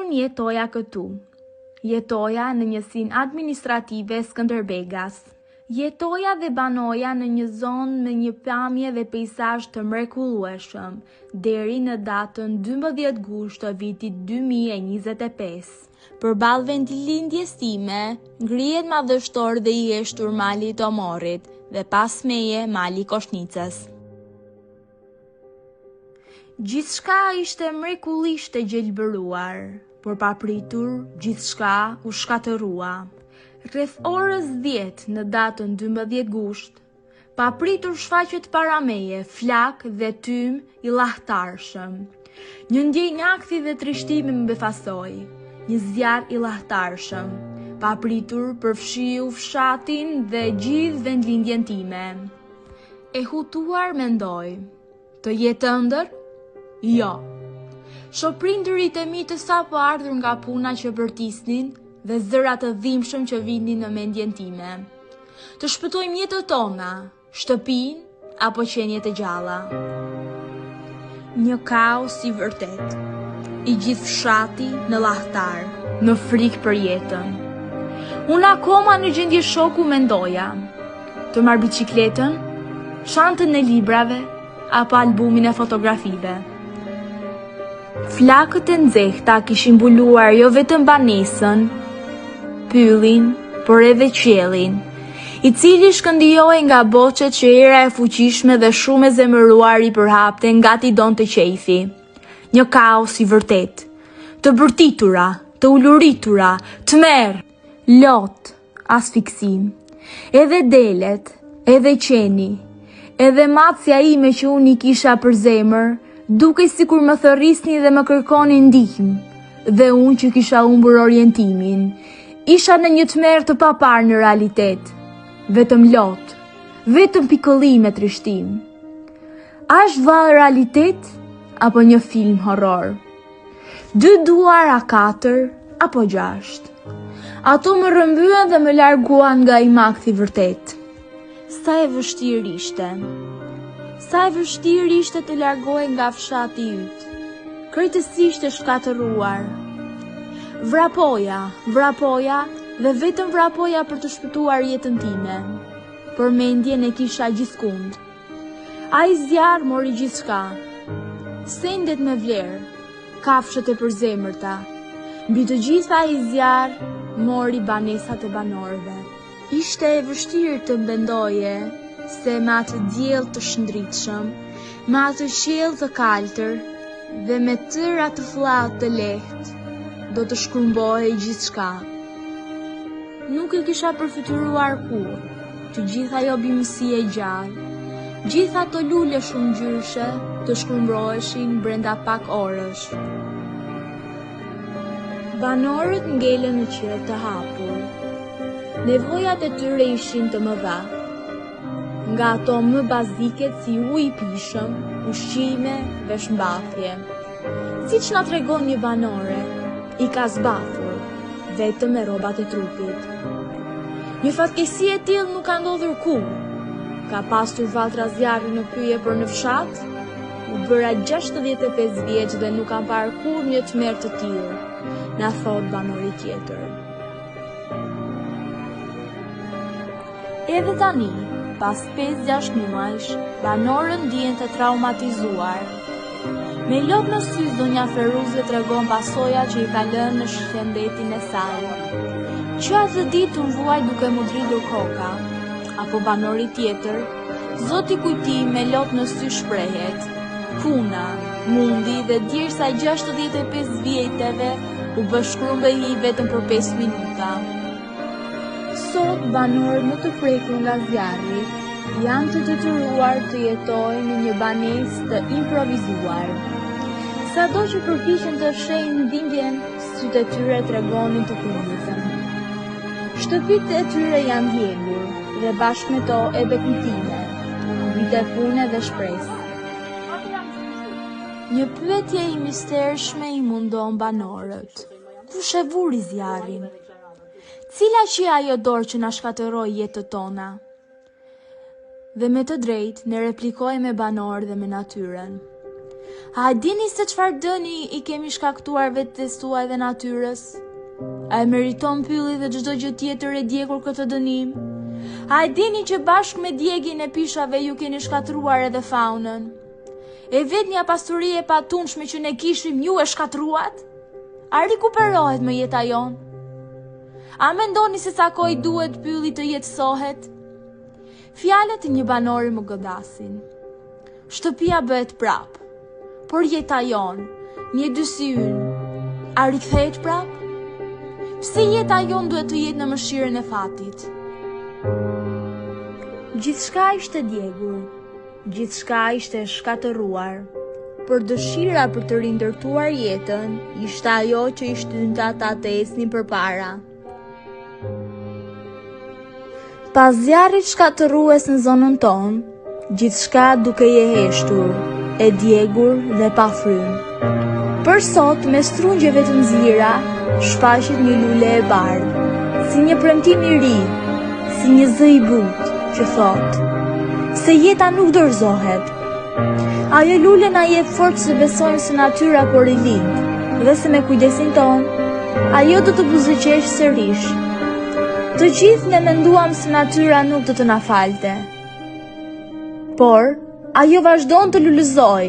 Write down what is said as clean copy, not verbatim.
Unë jetoja këtu. Jetoja në njësinë administrative Skënderbegas. Jetoja dhe banoja në një zonë me një pamje dhe peizazh të mrekullueshëm, deri në datën 12 gusht të vitit 2025. Përballë vendilindjes time, ngrihet madhështor dhe i heshtur mali i Tomorit dhe pas meje mali i Koshnicës. Gjithçka ishte mrekullisht e gjelbëruar, por papritur gjithçka u shkatërrua. Rreth orës 10 në datën 12 gusht, papritur shfaqet para meje flak dhe tym i llahtarshëm. Një ndjenjakthi dhe trishtimi më befasoi, një zjarr i llahtarshëm, papritur përfshiu fshatin dhe gjithë vendlindjen time. E hutuar mendoj, të jetë ëndër? Jo. Shoprindërit e mi të sapo ardhur nga puna që bërtisnin dhe zërat të dhimbshëm që vinin në mendjen time. Të shpëtojmë jetët tona, shtëpinë apo qenjet e gjalla. Një kaos i vërtet. I gjithë fshati në llahtar, në frikë për jetën. Unë akoma në gjendje shoku mendoja. Të marr biçikletën, shantën e librave apo albumin e fotografive. Flakët e nxehta kishin mbuluar jo vetëm banesën, pyllin, por edhe qiellin, i cili shkëndijoi nga boçet që era e fuqishme dhe shumë e zemëruar i përhapte nga t'i donte qejfi. Një kaos i vërtet, të bërtitura, të uluritura, tmerr, lot, asfiksim, edhe delet, edhe qeni, edhe matësja ime që unë i kisha për zemër, duke sikur më thërrisni dhe më kërkoni ndihmë, dhe unë që kisha humbur orientimin, isha në një tmerr të papar në realitet, vetëm lot, vetëm pikëllim e trishtim. A është vallë realitet, apo një film horror? 2 duar a 4, apo 6? Ato më rrëmbyen dhe më larguan nga imakthi vërtet. Sa e vështirë ishte. Sa e vështirë ishte të largohej nga fshati yt, krejtësisht e shkatëruar. Vrapoja dhe vetëm vrapoja për të shpëtuar jetën time. Por mendjen e kisha gjithkund. Ai zjarr mori gjithçka. Sendet me vlerë, kafshët e përzemërta. Mbi të gjitha ai zjarr mori banesat e banorëve. Ishte e vështirë të mendoje se me atë diell të shndritshëm, me atë qiell të kaltër dhe me tërë atë fllaut të lehtë, do të shkrumbohej gjithçka. Nuk e kisha përfituar kurrë, të gjitha ajo bimësi e gjallë, gjitha ato lule shumë ngjyrshe të shkrumbroheshin brenda pak orësh. Banorët ngelen në qiell të hapur. Nevojat e tyre ishin të mëdha. Nga ato më baziket si ujë i pishëm, ushqime, veshmbathje. Siç na tregon një banore, i ka zbathur, vetëm me rrobat e trupit. Një fatkeqësi e tillë nuk ka ndodhur kurrë. Ka pasur valltra zjarri në pyje për në fshat? U bëra 65 vjeç dhe nuk kam parë kurrë një tmerr të tillë, na thot banori tjetër. Edhe tani, pas 5-6 muajsh, banorët ndihen të traumatizuar. Me lot në sy, zonja Feruze tregon pasoja që i ka lënë në shëndetin e saj. Që atë ditë unë vuaj duke mu dridhur koka, apo banori tjetër, zoti kujtim me lot në sy shprehet. Puna, mundi dhe djersa 65 vjeteve u bë shkrumbehi vetëm për 5 minuta. Sot banorët më të prekur nga zjarri janë të detyruar të jetojnë në një banesë të improvizuar. Sado që përpiqen të shejnë dhimbjen, sytë e tyre tregonin të kundërtën. Shtëpitë e tyre janë djegur dhe bashkë me to edhe kujtime, vite pune dhe shpresë. Një pyetje i mistershme i mundon banorët. Kush e vuri zjarrin? Cila që ajo dorë që na shkatëroi jetët tona? Dhe me të drejtë ne replikojmë me banorë dhe me natyrën. A dini se çfarë dëni i kemi shkaktuar vetes tuaj dhe natyrës? A e meriton pylli dhe çdo gjë tjetër e djegur këtë dënim? A e dini që bashkë me djegjen e pishave ju keni shkatruar edhe faunën? E vetnia pasturi e patunshme që ne kishim ju e shkatruat? A rikuperohet më jeta jon? A mendoni se sa kohë duhet pylli të jetësohet? Fjalët e një banori më godasin. Shtëpia bëhet prap, por jeta jon, një dy si ynë, a rikthehet prap? Pse jeta jon duhet të jetë në mëshirën e fatit? Gjithçka ishte djegur, gjithçka ishte shkatëruar, por dëshira për të rindërtuar jetën ishte ajo që i shtynte ata të ecnin përpara. Pas zjarrit shkatërues në zonën tonë, gjithçka duke je heshtur, e djegur dhe pa frymë. Për sot, me strungjeve të nxira, shfaqet një lule e bardhë, si një premtim i ri, si një zë i butë që thotë se jeta nuk dorëzohet. Ajo lule na jep forcë të besojmë se natyra po rilind dhe se me kujdesin tonë, ajo do të buzëqeshë sërish. Të gjithë ne menduam se natyra nuk do të na falte, por ajo vazhdon të lulëzoj.